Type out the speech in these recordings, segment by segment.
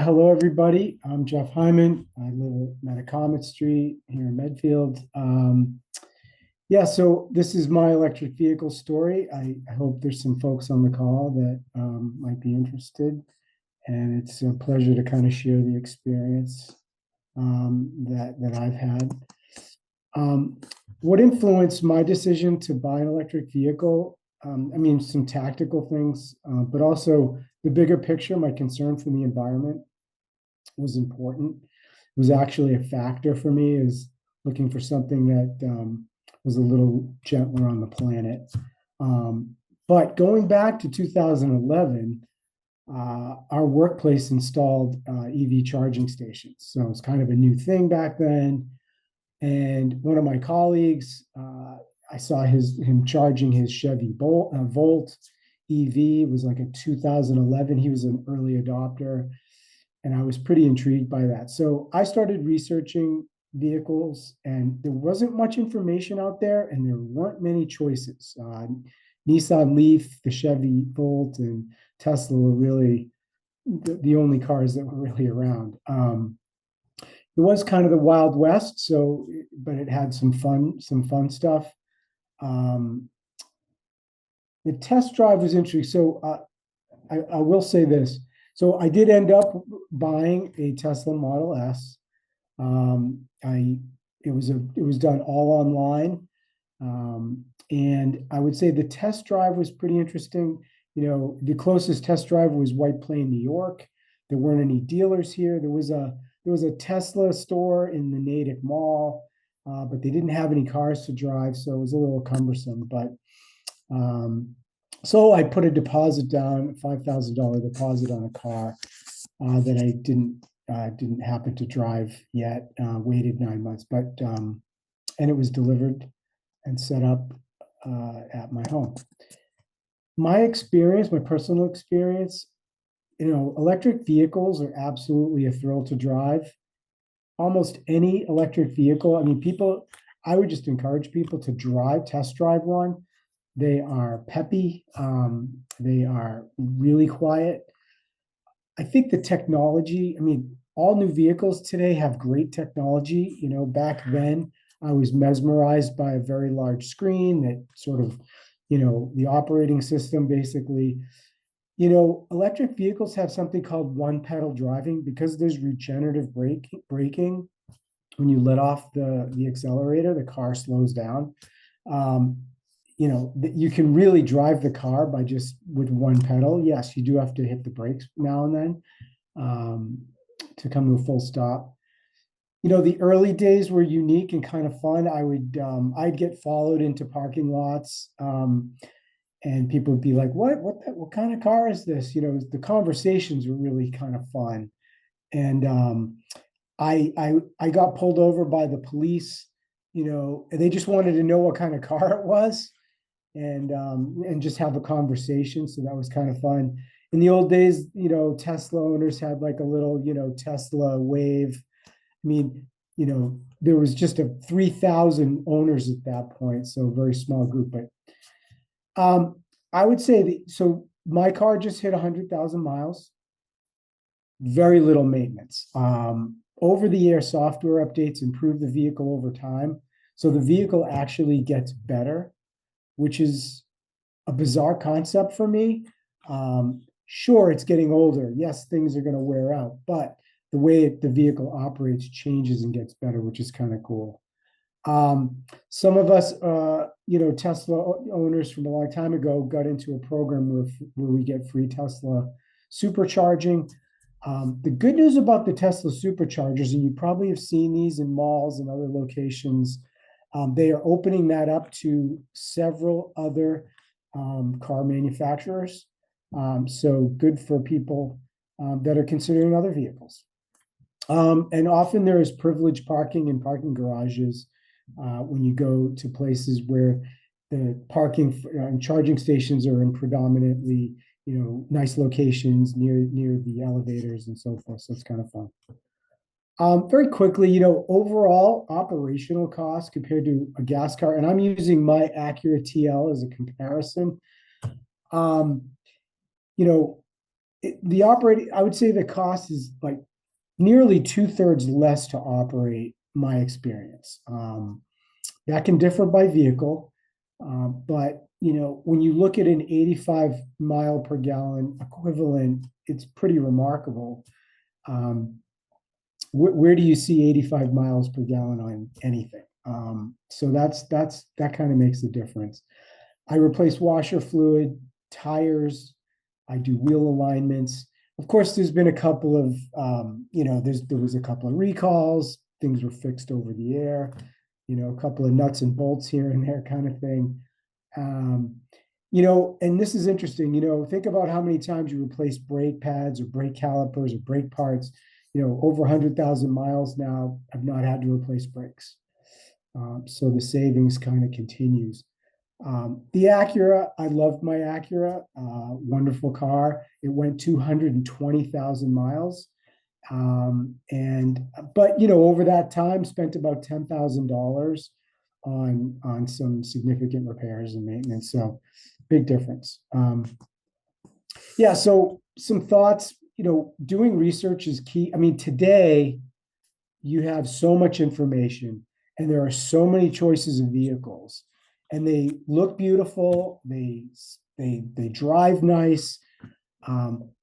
Hello, everybody. I'm Jeff Hyman. I live at Metacomet Street here in Medfield. Yeah, so this is my electric vehicle story. I hope there's some folks on the call that might be interested, and it's a pleasure to kind of share the experience that I've had. Um, what influenced my decision to buy an electric vehicle? I mean, some tactical things, but also the bigger picture, my concern for the environment was important. It was actually a factor for me is looking for something that was a little gentler on the planet. But going back to 2011, our workplace installed EV charging stations. So it's kind of a new thing back then. And one of my colleagues, I saw him charging his Chevy Volt EV. It was like a 2011. He was an early adopter, and I was pretty intrigued by that. So I started researching vehicles, and there wasn't much information out there, and there weren't many choices. Nissan Leaf, the Chevy Volt, and Tesla were really the only cars that were really around. It was kind of the Wild West, so but it had some fun stuff. Um, the test drive was interesting. So I will say this. So I did end up buying a Tesla Model S. I it was done all online, and I would say the test drive was pretty interesting. The closest test drive was White Plain, New York. There weren't any dealers here. There was a Tesla store in the Natick Mall, but they didn't have any cars to drive, so it was a little cumbersome. But so I put a deposit down, $5,000 deposit on a car that I didn't happen to drive yet. Waited 9 months, but and it was delivered and set up at my home. My experience, my personal experience, electric vehicles are absolutely a thrill to drive. Almost any electric vehicle. I mean, I would just encourage people to test drive one. They are peppy. They are really quiet. I think the technology, I mean, all new vehicles today have great technology. Back then I was mesmerized by a very large screen that sort of, the operating system basically. Electric vehicles have something called one pedal driving because there's regenerative braking. When you let off the accelerator, the car slows down. Um, you can really drive the car by just with one pedal. Yes, you do have to hit the brakes now and then to come to a full stop. The early days were unique and kind of fun. I'd get followed into parking lots, and people would be like, what kind of car is this? The conversations were really kind of fun. And I got pulled over by the police. And they just wanted to know what kind of car it was, and just have a conversation. So that was kind of fun. In the old days, Tesla owners had like a little, Tesla wave. I mean, there was just 3,000 owners at that point, so a very small group. But I would say so. My car just hit 100,000 miles. Very little maintenance. Over-the-air software updates improve the vehicle over time, so the vehicle actually gets better, which is a bizarre concept for me. Sure, it's getting older. Yes, things are going to wear out, but the way the vehicle operates changes and gets better, which is kind of cool. Some of us, Tesla owners from a long time ago got into a program where we get free Tesla supercharging. The good news about the Tesla superchargers, and you probably have seen these in malls and other locations, they are opening that up to several other car manufacturers. So good for people that are considering other vehicles. And often there is privileged parking in parking garages when you go to places where the parking and charging stations are in predominantly, nice locations near the elevators and so forth. So it's kind of fun. Very quickly, overall operational costs compared to a gas car, and I'm using my Acura TL as a comparison. Um, you know, I would say the cost is like nearly 2/3 less to operate, my experience. That can differ by vehicle, but when you look at an 85 mile per gallon equivalent, it's pretty remarkable. Um, where do you see 85 miles per gallon on anything? So that kind of makes the difference. I replace washer fluid, tires. I do wheel alignments. Of course, there's been a couple of, there was a couple of recalls. Things were fixed over the air. A couple of nuts and bolts here and there, kind of thing. Um, and this is interesting. Think about how many times you replace brake pads or brake calipers or brake parts. Over 100,000 miles now, I've not had to replace brakes. So the savings kind of continues. The Acura, I loved my Acura, wonderful car. It went 220,000 miles. But over that time, spent about $10,000 on some significant repairs and maintenance. So big difference. Yeah, so some thoughts, doing research is key. I mean, today you have so much information and there are so many choices of vehicles and they look beautiful, they drive nice.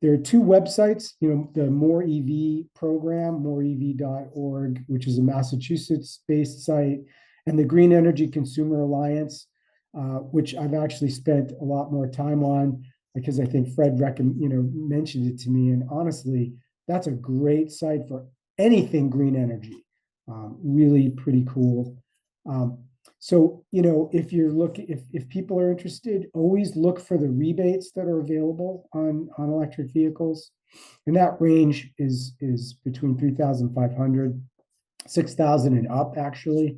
There are two websites, the More EV program, moreev.org, which is a Massachusetts-based site, and the Green Energy Consumer Alliance, which I've actually spent a lot more time on because I think Fred mentioned it to me. And honestly, that's a great site for anything green energy. Really pretty cool. So, if people are interested, always look for the rebates that are available on electric vehicles. And that range is between 3,500, 6,000 and up, actually.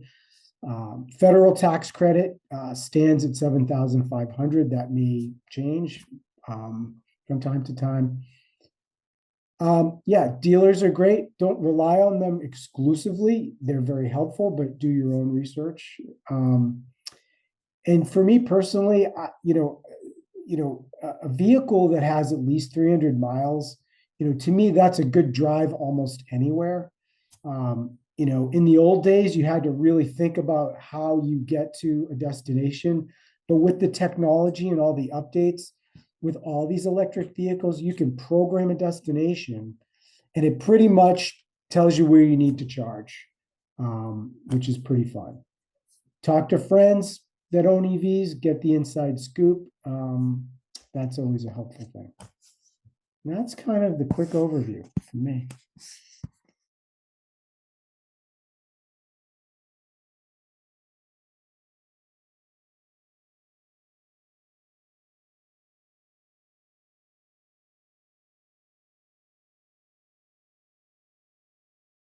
Federal tax credit stands at 7,500. That may change from time to time. Yeah, dealers are great. Don't rely on them exclusively. They're very helpful, but do your own research. And for me personally, a vehicle that has at least 300 miles, to me, that's a good drive almost anywhere. In the old days, you had to really think about how you get to a destination. But with the technology and all the updates, with all these electric vehicles, you can program a destination and it pretty much tells you where you need to charge, which is pretty fun. Talk to friends that own EVs, get the inside scoop. That's always a helpful thing. And that's kind of the quick overview for me.